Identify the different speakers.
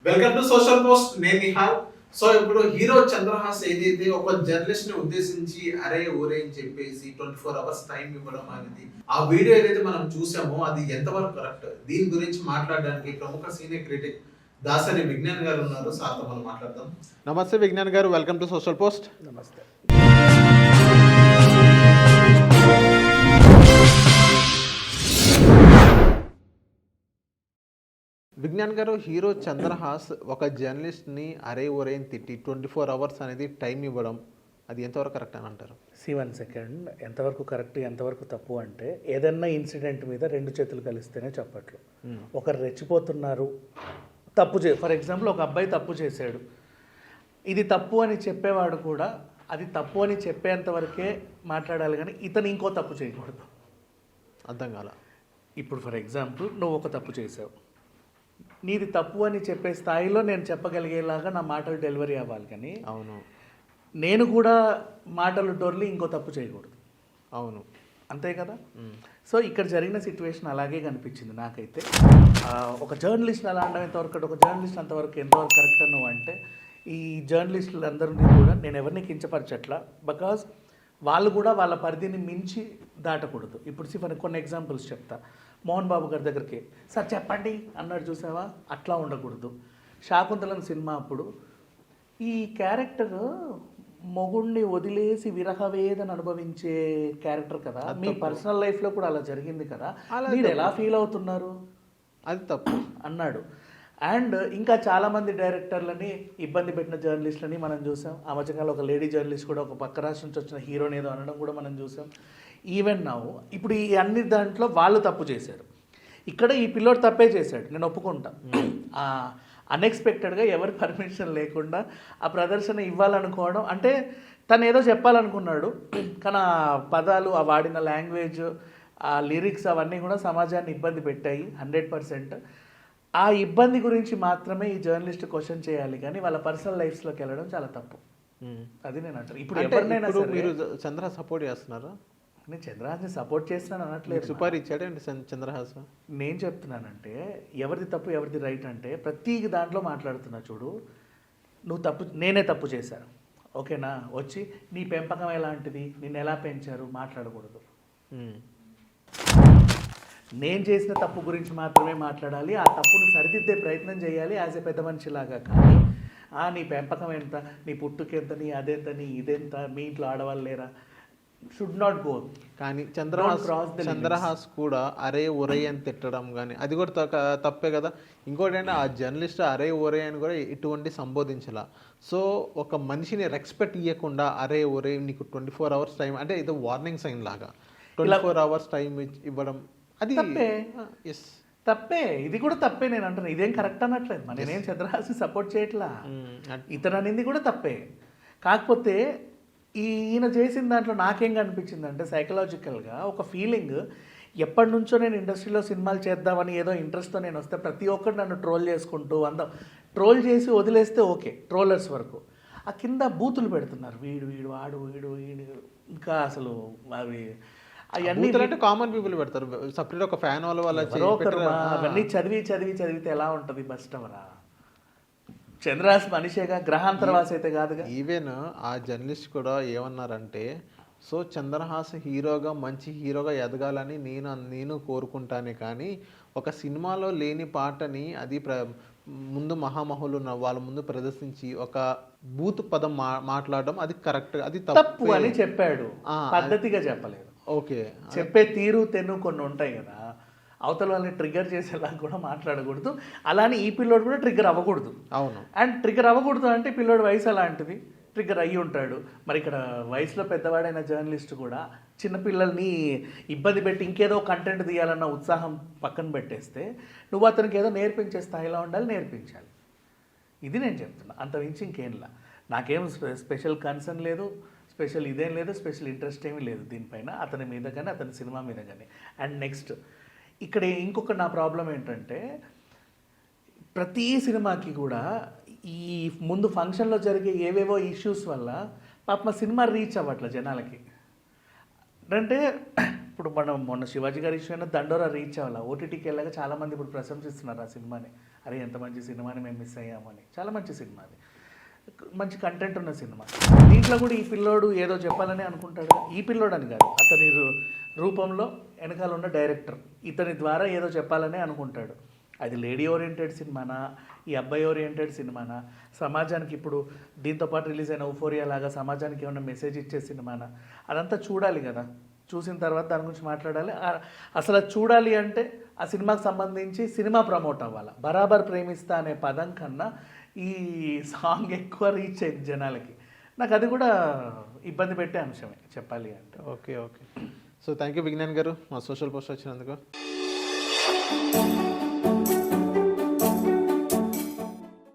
Speaker 1: Welcome to social post. నేను Nihal. So ఇప్పుడు hero Chandrahas ఏదైతే ఒక జర్నలిస్ట్ ని ఉద్దేశించి అరే ఊరే అని చెప్పేసి 24 అవర్స్ టైం ఇవ్వడం అనేది, ఆ వీడియో ఏదైతే మనం చూసామో అది ఎంతవరకు కరెక్ట్, దీని గురించి మాట్లాడడానికి ప్రముఖ సీనియర్ క్రిటిక్ దాసరి విజ్ఞాన్ గారు ఉన్నారు. సార్తో మనం మాట్లాడదాం. నమస్తే విజ్ఞాన్ గారు, వెల్కమ్ టు సోషల్ పోస్ట్.
Speaker 2: నమస్తే.
Speaker 1: విజ్ఞాన్ గారు, హీరో చంద్రహాస్ ఒక జర్నలిస్ట్ని అరే ఒరే అని తిట్టి 24 అవర్స్ అనేది టైం ఇవ్వడం, అది ఎంతవరకు కరెక్ట్ అని అంటారు?
Speaker 2: వన్ సెకండ్, ఎంతవరకు కరెక్ట్ ఎంతవరకు తప్పు అంటే ఏదన్నా ఇన్సిడెంట్ మీద రెండు చేతులు కలిస్తేనే చెప్పట్లు. ఒకరు రెచ్చిపోతున్నారు, తప్పు ఫర్ ఎగ్జాంపుల్ ఒక అబ్బాయి తప్పు చేశాడు, ఇది తప్పు అని చెప్పేవాడు కూడా అది తప్పు అని చెప్పేంత వరకే మాట్లాడాలి, కానీ ఇతను ఇంకో తప్పు చేయకూడదు.
Speaker 1: అర్థం కాల.
Speaker 2: ఇప్పుడు ఫర్ ఎగ్జాంపుల్ నువ్వు ఒక తప్పు చేసావు, నీది తప్పు అని చెప్పే స్థాయిలో నేను చెప్పగలిగేలాగా నా మాటలు డెలివరీ అవ్వాలి, కానీ
Speaker 1: అవును
Speaker 2: నేను కూడా మాటలు డొర్లి ఇంకో తప్పు చేయకూడదు.
Speaker 1: అవును,
Speaker 2: అంతే కదా. సో ఇక్కడ జరిగిన సిచ్యువేషన్ అలాగే కనిపించింది నాకైతే. ఒక జర్నలిస్ట్ అలా అనడం ఎంతవరకు, ఒక జర్నలిస్ట్ అంతవరకు ఎంతవరకు కరెక్ట్ అన్నావు అంటే, ఈ జర్నలిస్టులు అందరినీ కూడా నేను ఎవరిని కించపరచట్లా, బికాజ్ వాళ్ళు కూడా వాళ్ళ పరిధిని మించి దాటకూడదు. ఇప్పుడు కొన్ని ఎగ్జాంపుల్స్ చెప్తా. మోహన్ బాబు గారి దగ్గరికి సార్ చెప్పండి అన్నాడు, చూసావా, అట్లా ఉండకూడదు. శాకుంతలం సినిమా అప్పుడు ఈ క్యారెక్టర్ మొగుణ్ణి వదిలేసి విరహవేదన అనుభవించే క్యారెక్టర్ కదా, మీ పర్సనల్ లైఫ్లో కూడా అలా జరిగింది కదా, మీరు ఎలా ఫీల్ అవుతున్నారు,
Speaker 1: అది తప్పు
Speaker 2: అన్నాడు. అండ్ ఇంకా చాలామంది డైరెక్టర్లని ఇబ్బంది పెట్టిన జర్నలిస్టులని మనం చూసాం. ఆ మధ్యకాలంలో ఒక లేడీ జర్నలిస్ట్ కూడా ఒక పక్క రాష్ట్రం నుంచి వచ్చిన హీరోని ఏదో అనడం కూడా మనం చూసాం. ఈవెన్ నౌ ఇప్పుడు ఈ అన్ని దాంట్లో వాళ్ళు తప్పు చేశారు, ఇక్కడ ఈ పిల్లోడు తప్పే చేశాడు, నేను ఒప్పుకుంటా. అన్ఎక్స్పెక్టెడ్గా ఎవరి పర్మిషన్ లేకుండా ఆ ప్రదర్శన ఇవ్వాలనుకోవడం అంటే, తను ఏదో చెప్పాలనుకున్నాడు, కానీ ఆ పదాలు, ఆ వాడిన లాంగ్వేజ్, ఆ లిరిక్స్ అవన్నీ కూడా సమాజాన్ని ఇబ్బంది పెట్టాయి 100%. ఆ ఇబ్బంది గురించి మాత్రమే ఈ జర్నలిస్ట్ క్వశ్చన్ చేయాలి, కానీ వాళ్ళ పర్సనల్ లైఫ్స్లోకి వెళ్ళడం చాలా తప్పు. అది నేను అంటాను. ఇప్పుడు ఎవరినైనా
Speaker 1: మీరు చంద్రహాస్ సపోర్ట్ చేస్తున్నారా?
Speaker 2: నేను చంద్రహాస్ని సపోర్ట్ చేస్తున్నాను అనట్లేదు.
Speaker 1: సూపర్ ఇచ్చాడండి చంద్రహాస్.
Speaker 2: నేను చెప్తున్నానంటే ఎవరిది తప్పు ఎవరిది రైట్ అంటే, ప్రతి దాంట్లో మాట్లాడుతున్నా చూడు, నువ్వు తప్పు, నేనే తప్పు చేశాను, ఓకేనా, వచ్చి నీ పెంపకం ఎలాంటిది, నిన్ను ఎలా పెంచారు మాట్లాడకూడదు. నేను చేసిన తప్పు గురించి మాత్రమే మాట్లాడాలి, ఆ తప్పును సరిదిద్దే ప్రయత్నం చేయాలి యాజ్ ఏ పెద్ద మనిషిలాగా. కానీ నీ పెంపకం ఎంత, నీ పుట్టుకెంత, నీ అదెంత, నీ ఇదెంత, మీ ఇంట్లో ఆడవాళ్ళు లేరా, షుడ్ నాట్ గో.
Speaker 1: కానీ చంద్రహాస్ కూడా అరే ఒరే అని తిట్టడం కానీ అది కూడా తప్పే కదా. ఇంకోటి అంటే ఆ జర్నలిస్ట్ అరే ఒరే అని కూడా ఎటువంటి సంబోధించాల. సో ఒక మనిషిని రెస్పెక్ట్ ఇవ్వకుండా అరే ఒరే నీకు 24 అవర్స్ టైం అంటే ఇది వార్నింగ్ సైన్ లాగా 24 అవర్స్ టైం ఇవ్వడం అది
Speaker 2: తప్పే. ఇది కూడా తప్పే, నేను అంటున్నా. ఇదేం కరెక్ట్ అనట్లేదు, నేనేం చంద్రహాస్ని సపోర్ట్ చేయట్లా, ఇతను అనేది కూడా తప్పే. కాకపోతే ఈయన చేసిన దాంట్లో నాకేం కనిపించింది అంటే, సైకలాజికల్గా ఒక ఫీలింగ్, ఎప్పటి నుంచో నేను ఇండస్ట్రీలో సినిమాలు చేద్దామని ఏదో ఇంట్రెస్ట్తో నేను వస్తే ప్రతి ఒక్కరు నన్ను ట్రోల్ చేసుకుంటూ ట్రోల్ చేసి వదిలేస్తే ఓకే, ట్రోలర్స్ వరకు. ఆ కింద బూతులు పెడుతున్నారు, వీడు వీడు వాడు వీడు వీడు, ఇంకా అసలు అవి అవన్నీ
Speaker 1: కామన్ పీపుల్ పెడతారు, సపరేట్ ఒక ఫ్యాన్ వాళ్ళ
Speaker 2: అవన్నీ చదివితే ఎలా ఉంటుంది, బస్టవరా. చంద్రహాస్ మనిషేగా, గ్రహాంతరవాసి అయితే కాదుగా.
Speaker 1: ఈవెన్ ఆ జర్నలిస్ట్ కూడా ఏమన్నారంటే, సో చంద్రహాస్ హీరోగా మంచి హీరోగా ఎదగాలని నేను కోరుకుంటానే, కానీ ఒక సినిమాలో లేని పాటని అది ముందు మహామహులు వాళ్ళ ముందు ప్రదర్శించి ఒక బూత్ పదం మాట్లాడడం అది కరెక్ట్, అది
Speaker 2: తప్పు అని చెప్పాడు, పద్ధతిగా చెప్పలేదు.
Speaker 1: ఓకే,
Speaker 2: చెప్పే తీరు తెన్ను కొన్ని ఉంటాయి కదా, అవతల వాళ్ళని ట్రిగ్గర్ చేసేలా కూడా మాట్లాడకూడదు. అలానే ఈ పిల్లోడు కూడా ట్రిగ్గర్ అవ్వకూడదు.
Speaker 1: అవును,
Speaker 2: అండ్ ట్రిగ్గర్ అవ్వకూడదు అంటే పిల్లోడు వయసు అలాంటిది, ట్రిగ్గర్ అయ్యి ఉంటాడు. మరి ఇక్కడ వయసులో పెద్దవాడైన జర్నలిస్ట్ కూడా చిన్నపిల్లల్ని ఇబ్బంది పెట్టి ఇంకేదో కంటెంట్ తీయాలన్న ఉత్సాహం పక్కన పెట్టేస్తే, నువ్వు అతనికి ఏదో నేర్పించే స్థాయిలో ఉండాలి, నేర్పించాలి. ఇది నేను చెప్తున్నా, అంత మించి ఇంకేంలా. నాకేం స్పెషల్ కన్సర్న్ లేదు, స్పెషల్ ఇదేం లేదు, స్పెషల్ ఇంట్రెస్ట్ ఏమీ లేదు దీనిపైన, అతని మీద కానీ అతని సినిమా మీద కానీ. అండ్ నెక్స్ట్ ఇక్కడ ఇంకొక నా ప్రాబ్లం ఏంటంటే, ప్రతి సినిమాకి కూడా ఈ ముందు ఫంక్షన్లో జరిగే ఏవేవో ఇష్యూస్ వల్ల పాప సినిమా రీచ్ అవ్వట్లే జనాలకి. అంటే ఇప్పుడు మనం మొన్న శివాజీ గారి ఇష్యూ అయినా దండోరా రీచ్ అవ్వాలి. ఓటీటీకి వెళ్ళాక చాలామంది ఇప్పుడు ప్రశంసిస్తున్నారు ఆ సినిమాని. అరే ఎంత మంచి సినిమాని మేము మిస్ అయ్యామని. చాలా మంచి సినిమా అది, మంచి కంటెంట్ ఉన్న సినిమా. దీంట్లో కూడా ఈ పిల్లోడు ఏదో చెప్పాలని అనుకుంటాడు. ఈ పిల్లోడు అని కాదు, అతని రూపంలో వెనకాల ఉన్న డైరెక్టర్ ఇతని ద్వారా ఏదో చెప్పాలని అనుకుంటాడు. అది లేడీ ఓరియంటెడ్ సినిమానా, ఈ అబ్బాయి ఓరియంటెడ్ సినిమానా, సమాజానికి ఇప్పుడు దీంతో పాటు రిలీజ్ అయిన ఊఫోరియా లాగా సమాజానికి ఏమైనా మెసేజ్ ఇచ్చే సినిమానా, అదంతా చూడాలి కదా. చూసిన తర్వాత దాని గురించి మాట్లాడాలి. అసలు అది చూడాలి అంటే ఆ సినిమాకి సంబంధించి సినిమా ప్రమోట్ అవ్వాలి. బరాబర్ ప్రేమిస్తా అనే పదం కన్నా ఈ సాంగ్ ఎక్కువ రీచ్ అయింది జనాలకి. నాకు అది కూడా ఇబ్బంది పెట్టే అంశమే చెప్పాలి అంటే.
Speaker 3: Okay. So thank you Vignan గారు మా సోషల్ పోస్ట్ వచ్చినందుకు.